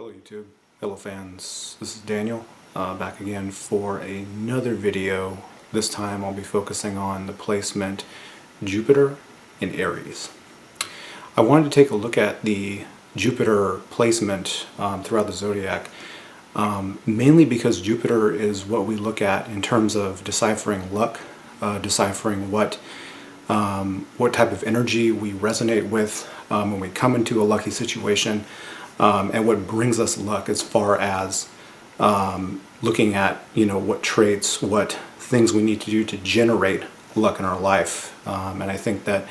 Hello YouTube, hello fans, this is Daniel, back again for another video. This time I'll be focusing on the placement Jupiter in Aries. I wanted to take a look at the Jupiter placement throughout the zodiac, mainly because Jupiter is what we look at in terms of deciphering luck, deciphering what type of energy we resonate with when we come into a lucky situation. And what brings us luck as far as looking at, what traits, what things we need to do to generate luck in our life. And I think that,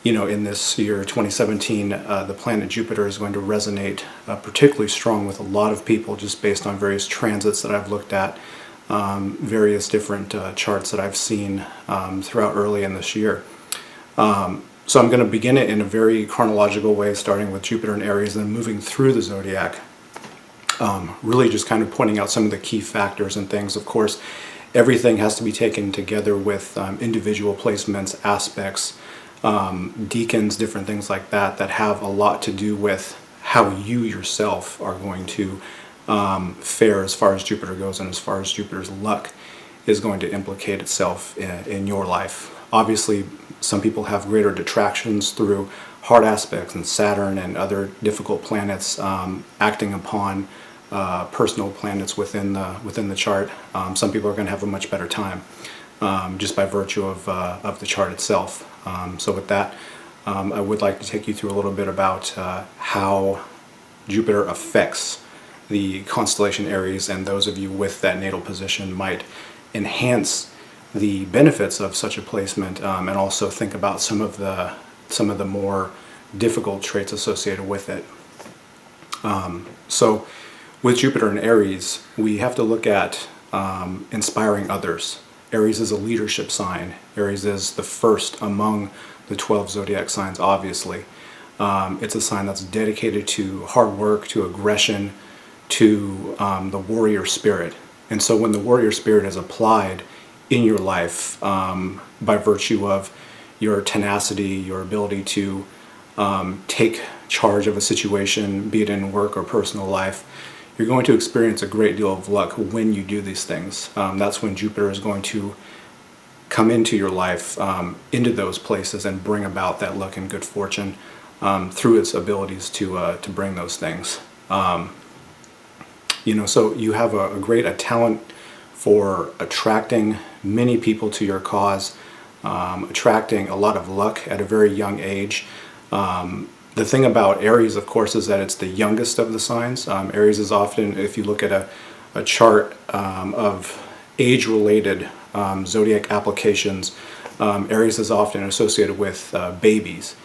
in this year 2017, the planet Jupiter is going to resonate particularly strong with a lot of people just based on various transits that I've looked at, various different charts that I've seen throughout early in this year. So I'm going to begin it in a very chronological way, starting with Jupiter in Aries, then moving through the zodiac, really just kind of pointing out some of the key factors and things. Of course, everything has to be taken together with individual placements, aspects, deacons, different things like that have a lot to do with how you yourself are going to fare as far as Jupiter goes, and as far as Jupiter's luck is going to implicate itself in your life. Obviously, some people have greater detractions through hard aspects and Saturn and other difficult planets acting upon personal planets within the chart. Some people are going to have a much better time just by virtue of the chart itself. So with that, I would like to take you through a little bit about how Jupiter affects the constellation Aries, and those of you with that natal position might enhance the benefits of such a placement, and also think about some of the more difficult traits associated with it. So with Jupiter in Aries, we have to look at inspiring others. Aries is a leadership sign. Aries is the first among the 12 zodiac signs, obviously. It's a sign that's dedicated to hard work, to aggression, to the warrior spirit. And so when the warrior spirit is applied in your life by virtue of your tenacity, your ability to take charge of a situation, be it in work or personal life, you're going to experience a great deal of luck when you do these things. That's when Jupiter is going to come into your life, into those places, and bring about that luck and good fortune through its abilities to bring those things. So you have a talent for attracting many people to your cause, attracting a lot of luck at a very young age. The thing about Aries, of course, is that it's the youngest of the signs. Aries is often, if you look at a chart of age-related zodiac applications, Aries is often associated with babies.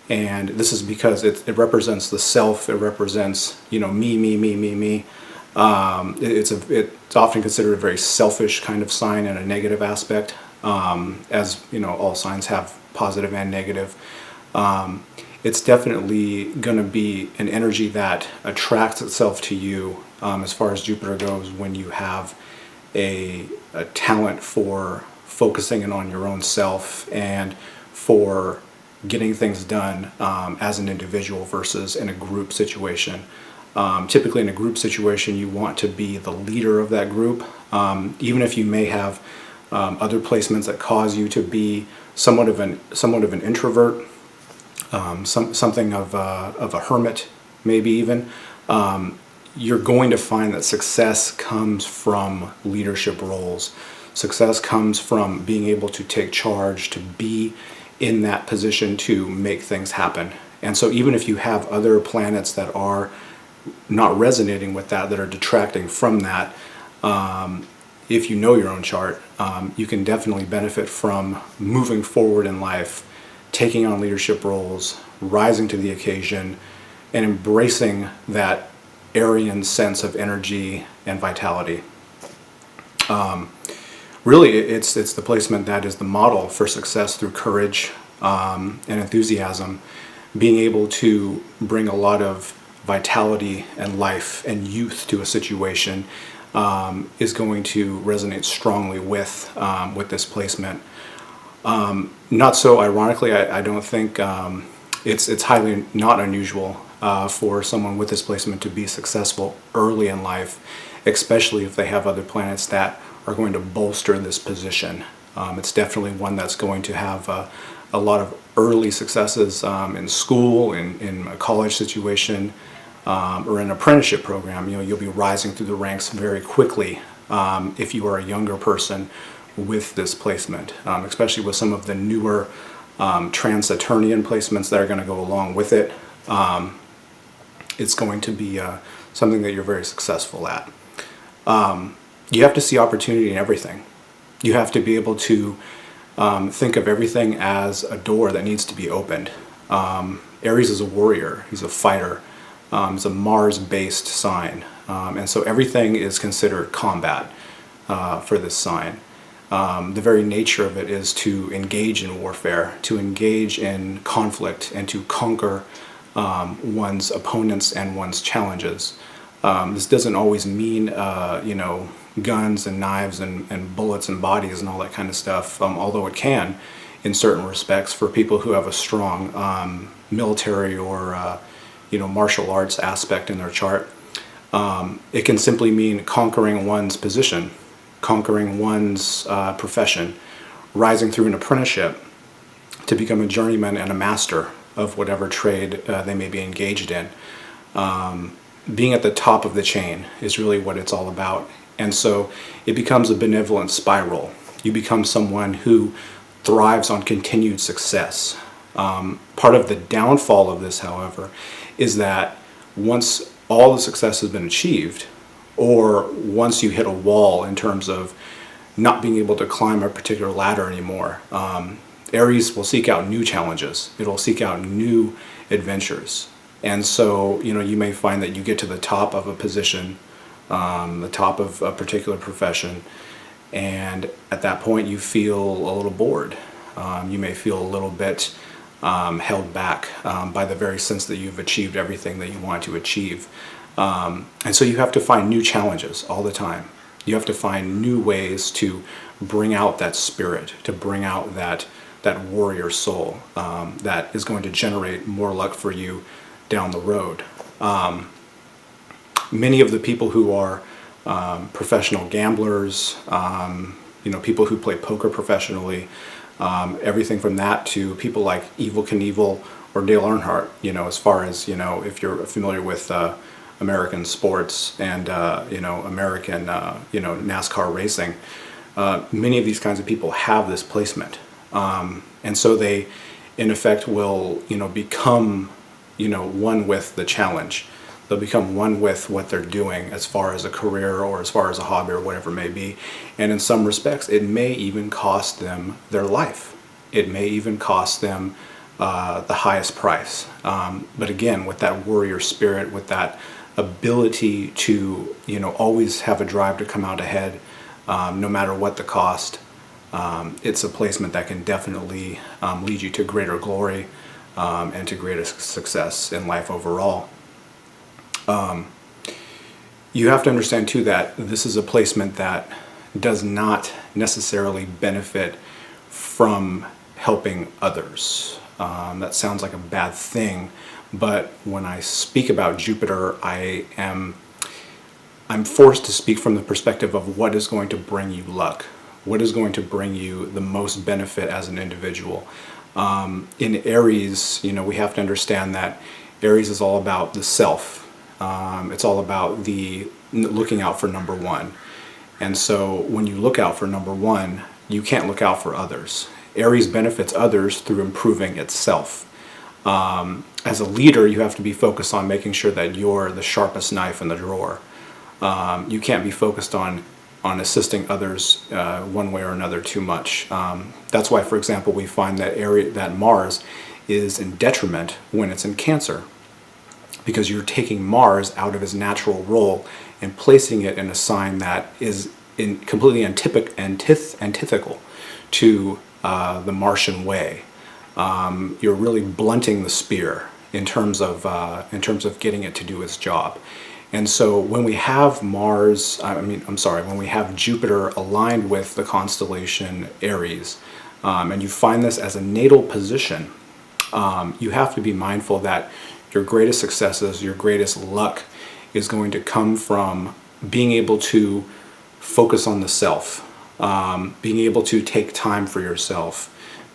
And this is because it represents the self, it represents, me. It's often considered a very selfish kind of sign and a negative aspect, as all signs have positive and negative. It's definitely going to be an energy that attracts itself to you as far as Jupiter goes when you have a talent for focusing in on your own self and for getting things done as an individual versus in a group situation. Typically in a group situation, you want to be the leader of that group, even if you may have other placements that cause you to be somewhat of an introvert, something of a hermit, maybe even. You're going to find that success comes from leadership roles. Success comes from being able to take charge, to be in that position to make things happen. And so even if you have other planets that are not resonating with that are detracting from that, if you know your own chart, you can definitely benefit from moving forward in life, taking on leadership roles, rising to the occasion, and embracing that Aryan sense of energy and vitality. Really, it's the placement that is the model for success through courage and enthusiasm, being able to bring a lot of vitality and life and youth to a situation is going to resonate strongly with this placement. Not so ironically, I don't think it's highly not unusual for someone with this placement to be successful early in life, especially if they have other planets that are going to bolster this position. It's definitely one that's going to have a lot of early successes in school, in a college situation, or an apprenticeship program. You'll be rising through the ranks very quickly if you are a younger person with this placement, especially with some of the newer trans-Saturnian placements that are going to go along with it. It's going to be something that you're very successful at. You have to see opportunity in everything. You have to be able to think of everything as a door that needs to be opened. Aries is a warrior. He's a fighter. It's a Mars-based sign. And so everything is considered combat for this sign. The very nature of it is to engage in warfare, to engage in conflict, and to conquer one's opponents and one's challenges. This doesn't always mean, guns and knives and bullets and bodies and all that kind of stuff, although it can in certain respects for people who have a strong military or martial arts aspect in their chart. It can simply mean conquering one's position, conquering one's profession, rising through an apprenticeship to become a journeyman and a master of whatever trade they may be engaged in. Being at the top of the chain is really what it's all about. And so it becomes a benevolent spiral. You become someone who thrives on continued success. Part of the downfall of this, however, is that once all the success has been achieved, or once you hit a wall in terms of not being able to climb a particular ladder anymore, Aries will seek out new challenges. It'll seek out new adventures. And so, you may find that you get to the top of a position, the top of a particular profession, and at that point you feel a little bored. You may feel a little bit held back by the very sense that you've achieved everything that you want to achieve. And so you have to find new challenges all the time. You have to find new ways to bring out that spirit, to bring out that warrior soul that is going to generate more luck for you down the road. Many of the people who are professional gamblers, people who play poker professionally, everything from that to people like Evel Knievel or Dale Earnhardt, as far as, if you're familiar with American sports and, American, NASCAR racing, many of these kinds of people have this placement. And so they, in effect, will, become, one with the challenge. They'll become one with what they're doing as far as a career or as far as a hobby or whatever it may be. And in some respects, it may even cost them their life. It may even cost them the highest price. But again, with that warrior spirit, with that ability to, always have a drive to come out ahead, no matter what the cost, it's a placement that can definitely lead you to greater glory and to greater success in life overall. You have to understand too that this is a placement that does not necessarily benefit from helping others. That sounds like a bad thing, but when I speak about Jupiter, I'm forced to speak from the perspective of what is going to bring you luck, what is going to bring you the most benefit as an individual. In Aries, we have to understand that Aries is all about the self. It's all about the looking out for number one. And so when you look out for number one, you can't look out for others. Aries benefits others through improving itself. As a leader, you have to be focused on making sure that you're the sharpest knife in the drawer. You can't be focused on assisting others one way or another too much. That's why, for example, we find that Mars is in detriment when it's in Cancer, because you're taking Mars out of his natural role and placing it in a sign that is completely antithetical to the Martian way. You're really blunting the spear in terms of getting it to do its job. And so when we have when we have Jupiter aligned with the constellation Aries, and you find this as a natal position, you have to be mindful that your greatest successes, your greatest luck is going to come from being able to focus on the self, being able to take time for yourself,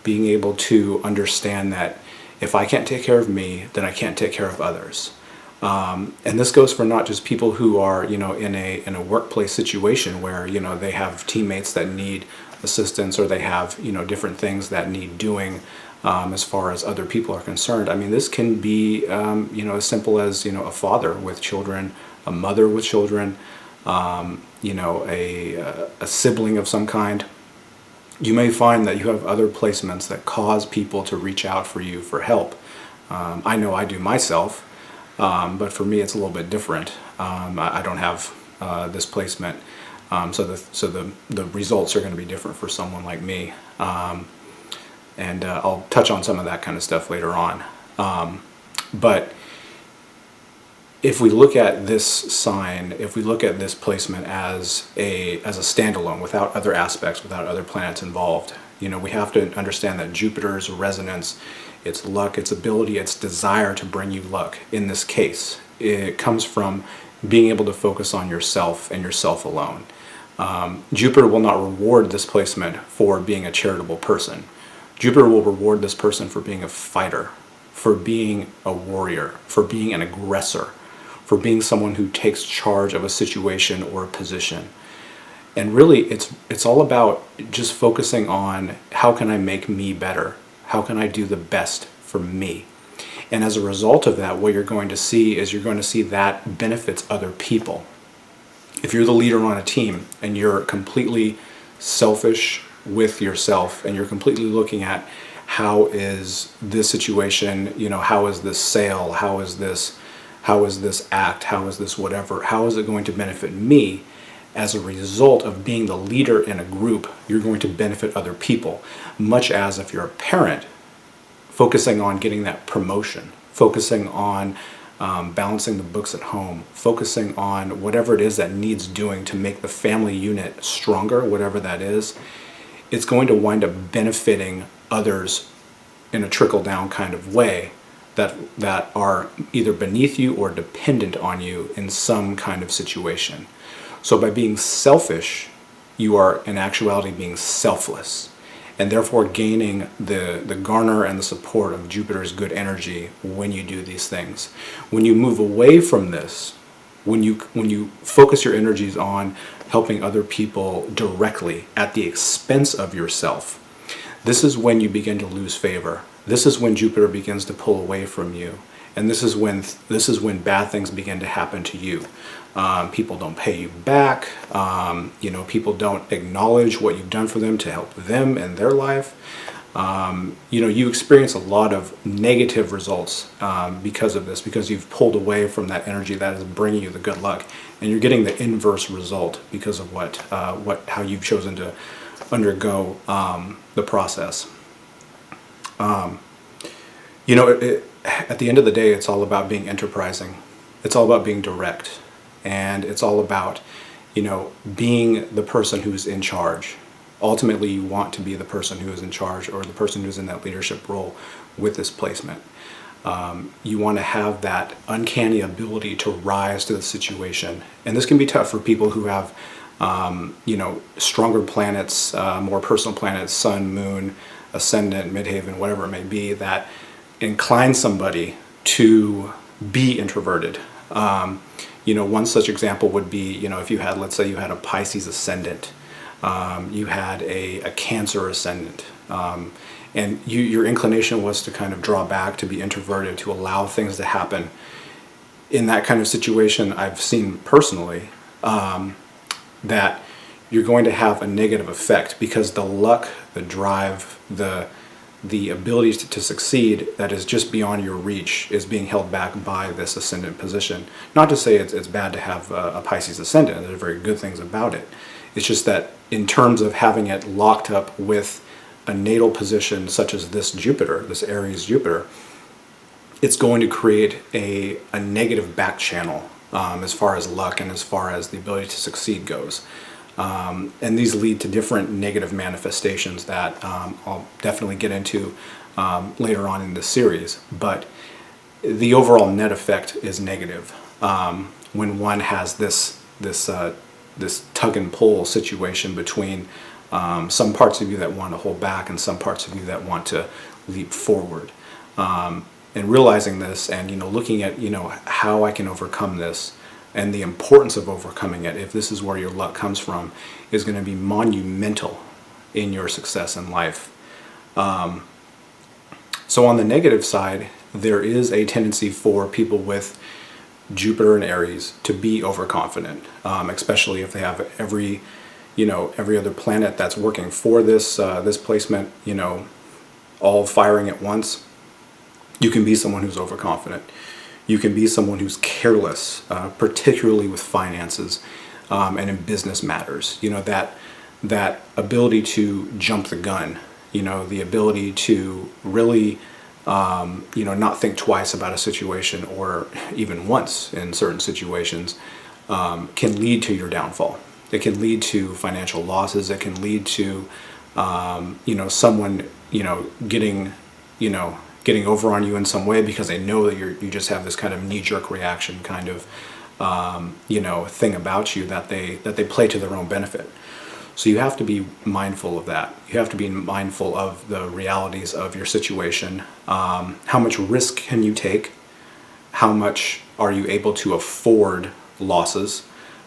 being able to understand that if I can't take care of me, then I can't take care of others. And this goes for not just people who are, in a workplace situation where, they have teammates that need assistance, or they have, different things that need doing as far as other people are concerned. I mean, this can be, as simple as, a father with children, a mother with children, a sibling of some kind. You may find that you have other placements that cause people to reach out for you for help. I know I do myself. But for me, it's a little bit different. I don't have this placement, so the results are going to be different for someone like me. And I'll touch on some of that kind of stuff later on. But if we look at this sign, if we look at this placement as a standalone, without other aspects, without other planets involved, we have to understand that Jupiter's resonance, its luck, its ability, its desire to bring you luck, in this case, it comes from being able to focus on yourself and yourself alone. Jupiter will not reward this placement for being a charitable person. Jupiter will reward this person for being a fighter, for being a warrior, for being an aggressor, for being someone who takes charge of a situation or a position. And really, it's all about just focusing on, how can I make me better? How can I do the best for me? And as a result of that, what you're going to see is that benefits other people. If you're the leader on a team and you're completely selfish with yourself, and you're completely looking at, how is this situation, how is this sale, how is this act, how is this whatever, how is it going to benefit me? As a result of being the leader in a group, you're going to benefit other people. Much as if you're a parent, focusing on getting that promotion, focusing on balancing the books at home, focusing on whatever it is that needs doing to make the family unit stronger, whatever that is, it's going to wind up benefiting others in a trickle-down kind of way that are either beneath you or dependent on you in some kind of situation. So by being selfish, you are in actuality being selfless, and therefore gaining the garner and the support of Jupiter's good energy when you do these things. When you move away from this, when you focus your energies on helping other people directly at the expense of yourself, this is when you begin to lose favor. This is when Jupiter begins to pull away from you. And this is when bad things begin to happen to you. People don't pay you back. People don't acknowledge what you've done for them to help them in their life. You experience a lot of negative results because of this, because you've pulled away from that energy that is bringing you the good luck, and you're getting the inverse result because of how you've chosen to undergo the process. At the end of the day, it's all about being enterprising. It's all about being direct, and it's all about, being the person who's in charge. Ultimately, you want to be the person who is in charge, or the person who's in that leadership role with this placement. You want to have that uncanny ability to rise to the situation. And this can be tough for people who have, stronger planets, more personal planets, sun, moon, ascendant, midheaven, whatever it may be, that incline somebody to be introverted. One such example would be, if you had, let's say you had a Pisces ascendant, you had a Cancer ascendant, and your inclination was to kind of draw back, to be introverted, to allow things to happen. In that kind of situation, I've seen personally that you're going to have a negative effect, because the luck, the drive, the ability to succeed that is just beyond your reach is being held back by this ascendant position. Not to say it's bad to have a Pisces ascendant. There are very good things about it. It's just that in terms of having it locked up with a natal position such as this Jupiter, this Aries Jupiter, it's going to create a negative back channel as far as luck and as far as the ability to succeed goes. And these lead to different negative manifestations that I'll definitely get into later on in this series. But the overall net effect is negative when one has this tug and pull situation between some parts of you that want to hold back and some parts of you that want to leap forward. And realizing this, and looking at how I can overcome this, and the importance of overcoming it, if this is where your luck comes from, is going to be monumental in your success in life. So on the negative side, there is a tendency for people with Jupiter and Aries to be overconfident, especially if they have every other planet that's working for this placement, all firing at once. You can be someone who's overconfident. You can be someone who's careless, particularly with finances and in business matters. That ability to jump the gun. The ability to really not think twice about a situation, or even once in certain situations, can lead to your downfall. It can lead to financial losses. It can lead to someone getting over on you in some way because they know that you just have this kind of knee-jerk reaction kind of thing about you that they play to their own benefit. So you have to be mindful of that. You have to be mindful of the realities of your situation. How much risk can you take? How much are you able to afford losses,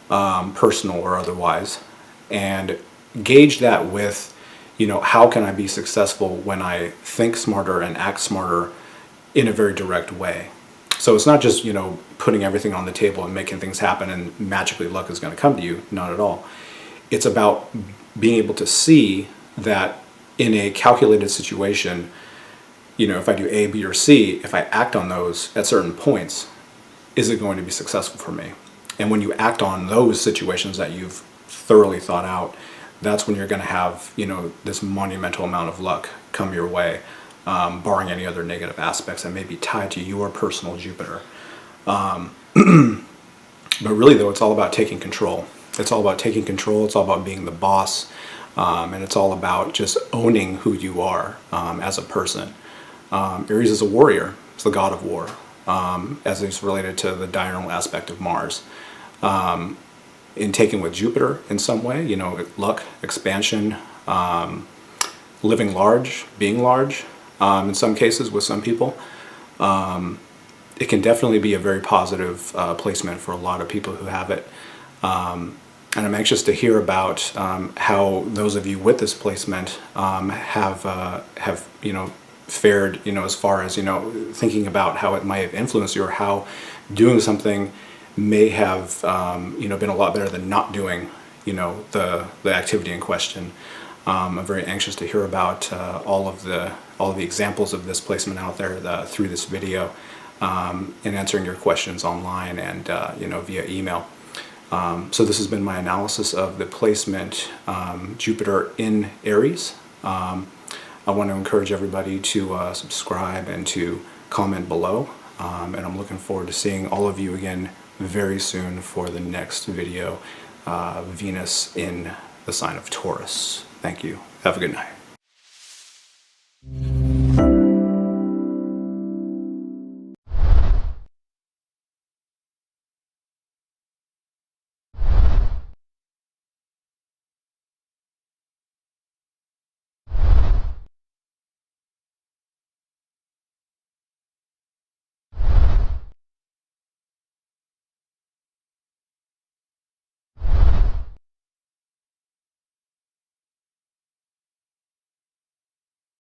personal or otherwise? And gauge that with, how can I be successful when I think smarter and act smarter in a very direct way? So it's not just, putting everything on the table and making things happen and magically luck is going to come to you. Not at all. It's about being able to see that in a calculated situation, if I do A, B, or C, if I act on those at certain points, is it going to be successful for me? And when you act on those situations that you've thoroughly thought out, that's when you're going to have, this monumental amount of luck come your way, barring any other negative aspects that may be tied to your personal Jupiter. But really, though, it's all about taking control. It's all about taking control. It's all about being the boss. And it's all about just owning who you are as a person. Aries is a warrior. It's the god of war, as it's related to the diurnal aspect of Mars. In taking with Jupiter in some way, luck, expansion, living large, being large, in some cases with some people. It can definitely be a very positive placement for a lot of people who have it. And I'm anxious to hear about how those of you with this placement have fared, as far as thinking about how it might have influenced you, or how doing something may have been a lot better than not doing the activity in question. I'm very anxious to hear about all of the examples of this placement out there through this video, and answering your questions online and via email. So this has been my analysis of the placement Jupiter in Aries. I want to encourage everybody to subscribe and to comment below. And I'm looking forward to seeing all of you again very soon for the next video, Venus in the sign of Taurus. Thank you. Have a good night.